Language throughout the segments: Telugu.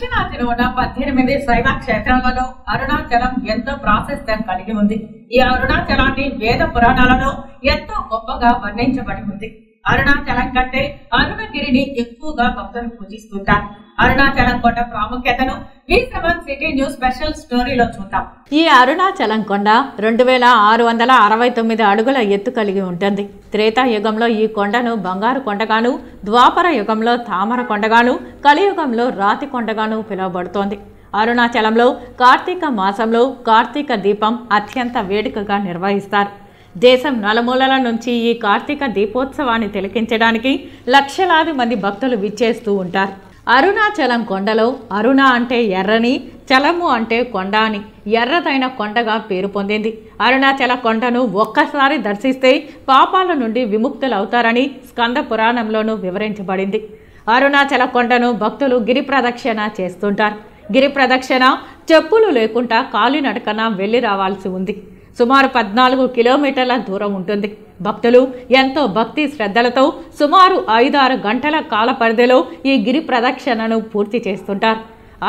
దక్షిణాదిలో ఉన్న 18 శైవ క్షేత్రాలలో అరుణాచలం ఎంతో ప్రాశస్త్యం కలిగి ఉంది. ఈ అరుణాచలాన్ని వేద పురాణాలలో ఎంతో గొప్పగా వర్ణించబడి ఉంది. అరుణాచలం కంటే అరుణగిరిని ఎక్కువగా భక్తులు పూజిస్తుంటారు. అరుణాచలం కొండ ప్రాముఖ్యతను V7 సిటీ న్యూస్ స్పెషల్ స్టోరీలో చూద్దాం. ఈ అరుణాచలం కొండ 2669 అడుగుల ఎత్తు కలిగి ఉంటుంది. త్రేతాయుగంలో ఈ కొండను బంగారు కొండగాను, ద్వాపర యుగంలో తామర కొండగాను, కలియుగంలో రాతి కొండగాను పిలువబడుతోంది. అరుణాచలంలో కార్తీక మాసంలో కార్తీక దీపం అత్యంత వేడుకగా నిర్వహిస్తారు. దేశం నలుమూలల నుంచి ఈ కార్తీక దీపోత్సవాన్ని తిలకించడానికి లక్షలాది మంది భక్తులు విచ్చేస్తూ ఉంటారు. అరుణాచలం కొండలో అరుణ అంటే ఎర్రని, చలము అంటే కొండ అని ఎర్రదైన కొండగా పేరు పొందింది. అరుణాచల కొండను ఒక్కసారి దర్శిస్తే పాపాల నుండి విముక్తులవుతారని స్కంద పురాణంలోనూ వివరించబడింది. అరుణాచల కొండను భక్తులు గిరి ప్రదక్షిణ చేస్తుంటారు. గిరి ప్రదక్షిణ చెప్పులు లేకుండా కాలినడకన వెళ్ళి రావాల్సి ఉంది. సుమారు 14 కిలోమీటర్ల దూరం ఉంటుంది. భక్తులు ఎంతో భక్తి శ్రద్ధలతో సుమారు 5-6 గంటల కాల పరిధిలో ఈ గిరి ప్రదక్షిణను పూర్తి చేస్తుంటారు.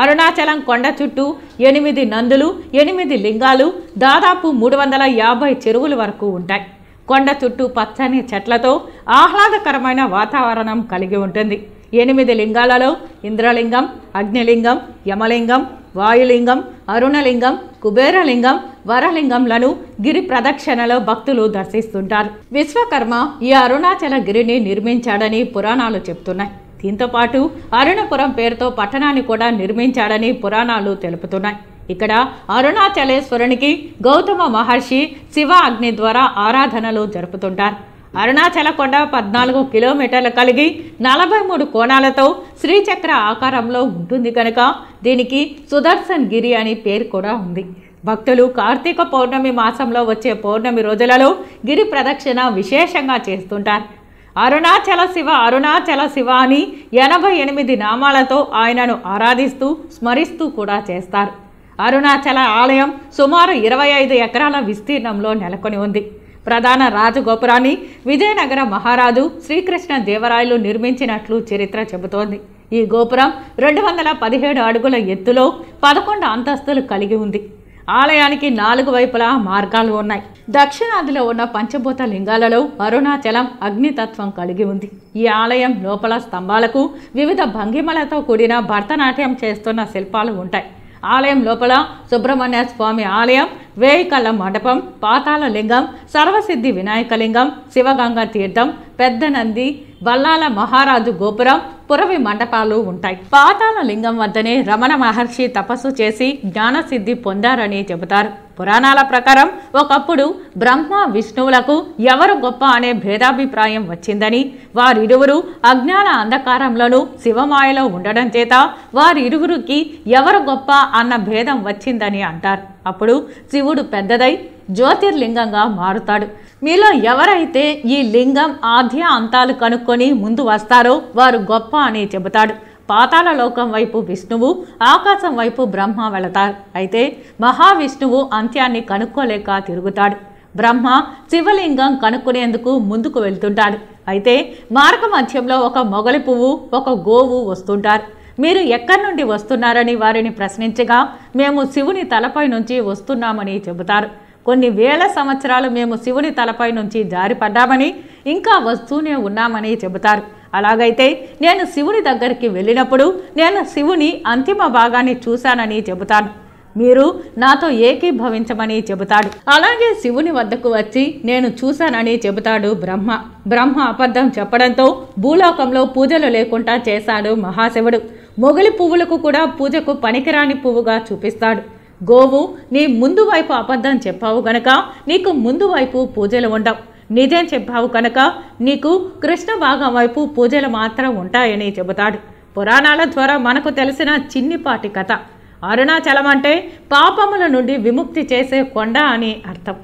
అరుణాచలం కొండ చుట్టూ 8 నందులు, 8 లింగాలు, దాదాపు 350 చెరువుల వరకు ఉంటాయి. కొండ చుట్టూ పచ్చని చెట్లతో ఆహ్లాదకరమైన వాతావరణం కలిగి ఉంటుంది. 8 లింగాలలో ఇంద్రలింగం, అగ్నిలింగం, యమలింగం, వాయులింగం, అరుణలింగం, కుబేరలింగం, వరలింగంలను గిరి ప్రదక్షిణలో భక్తులు దర్శిస్తుంటారు. విశ్వకర్మ ఈ అరుణాచల గిరిని నిర్మించాడని పురాణాలు చెప్తున్నాయి. దీంతో పాటు అరుణపురం పేరుతో పట్టణాన్ని కూడా నిర్మించాడని పురాణాలు తెలుపుతున్నాయి. ఇక్కడ అరుణాచలేశ్వరునికి గౌతమ మహర్షి శివ అగ్ని ద్వారా ఆరాధనలు జరుపుతుంటారు. అరుణాచల కొండ 14 కిలోమీటర్లు కలిగి 43 కోణాలతో శ్రీచక్ర ఆకారంలో ఉంటుంది కనుక దీనికి సుదర్శన్ గిరి అని పేరు కూడా ఉంది. భక్తులు కార్తీక పౌర్ణమి మాసంలో వచ్చే పౌర్ణమి రోజులలో గిరి ప్రదక్షిణ విశేషంగా చేస్తుంటారు. అరుణాచల శివ అని 88 నామాలతో ఆయనను ఆరాధిస్తూ స్మరిస్తూ కూడా చేస్తారు. అరుణాచల ఆలయం సుమారు 25 ఎకరాల విస్తీర్ణంలో నెలకొని ఉంది. ప్రధాన రాజగోపురాన్ని విజయనగర మహారాజు శ్రీకృష్ణ దేవరాయలు నిర్మించినట్లు చరిత్ర చెబుతోంది. ఈ గోపురం 217 అడుగుల ఎత్తులో 11 అంతస్తులు కలిగి ఉంది. ఆలయానికి 4 వైపులా మార్గాలు ఉన్నాయి. దక్షిణాదిలో ఉన్న పంచభూత లింగాలలో అరుణాచలం అగ్నితత్వం కలిగి ఉంది. ఈ ఆలయం లోపల స్తంభాలకు వివిధ భంగిమలతో కూడిన భరతనాట్యం చేస్తున్న శిల్పాలు ఉంటాయి. ఆలయం లోపల సుబ్రహ్మణ్య స్వామి ఆలయం, వేయికళ్ళ మండపం, పాతాళ లింగం, సర్వసిద్ధి వినాయకలింగం, శివగంగ తీర్థం, పెద్ద నంది, వల్లాల మహారాజు గోపురం, పురవి మండపాలు ఉంటాయి. పాతాళ లింగం వద్దనే రమణ మహర్షి తపస్సు చేసి జ్ఞానసిద్ధి పొందారని చెబుతారు. పురాణాల ప్రకారం ఒకప్పుడు బ్రహ్మ విష్ణువులకు ఎవరు గొప్ప అనే భేదాభిప్రాయం వచ్చిందని, వారిరువురు అజ్ఞాన అంధకారంలోనూ శివమాయలో ఉండడం చేత వారిరువురికి ఎవరు గొప్ప అన్న భేదం వచ్చిందని అంటారు. అప్పుడు శివుడు పెద్దదై జ్యోతిర్లింగంగా మారుతాడు. మీలో ఎవరైతే ఈ లింగం ఆద్య అంతాలు కనుక్కొని ముందు వస్తారో వారు గొప్ప అని చెబుతాడు. పాతాళ లోకం వైపు విష్ణువు, ఆకాశం వైపు బ్రహ్మ వెళతారు. అయితే మహావిష్ణువు అంత్యాన్ని కనుక్కోలేక తిరుగుతాడు. బ్రహ్మ శివలింగం కనుక్కునేందుకు ముందుకు వెళ్తుంటాడు. అయితే మార్గ మధ్యంలో ఒక మొగలి పువ్వు, ఒక గోవు వస్తుంటారు. మీరు ఎక్కడి నుండి వస్తున్నారని వారిని ప్రశ్నించగా మేము శివుని తలపై నుంచి వస్తున్నామని చెబుతారు. కొన్ని వేల సంవత్సరాలు మేము శివుని తలపై నుంచి జారిపడ్డామని, ఇంకా వస్తూనే ఉన్నామని చెబుతారు. అలాగైతే నేను శివుని దగ్గరికి వెళ్ళినప్పుడు నేను శివుని అంతిమ భాగాన్ని చూశానని చెబుతాను. మీరు నాతో ఏకీభవించమని చెబుతాడు. అలాగే శివుని వద్దకు వచ్చి నేను చూశానని చెబుతాడు బ్రహ్మ. బ్రహ్మ అబద్ధం చెప్పడంతో భూలోకంలో పూజలు లేకుండా చేశాడు మహాశివుడు. మొగలి పువ్వులకు కూడా పూజకు పనికిరాని పువ్వుగా చూపిస్తాడు. గోవు, నీ ముందు వైపు అబద్ధం చెప్పావు గనక నీకు ముందు వైపు పూజలు ఉండవు. నిజం చెప్పావు కనుక నీకు కృష్ణ భాగం వైపు పూజలు మాత్రం ఉంటాయని చెబుతాడు. పురాణాల ద్వారా మనకు తెలిసిన చిన్నిపాటి కథ. అరుణాచలం అంటే పాపముల నుండి విముక్తి చేసే కొండ అని అర్థం.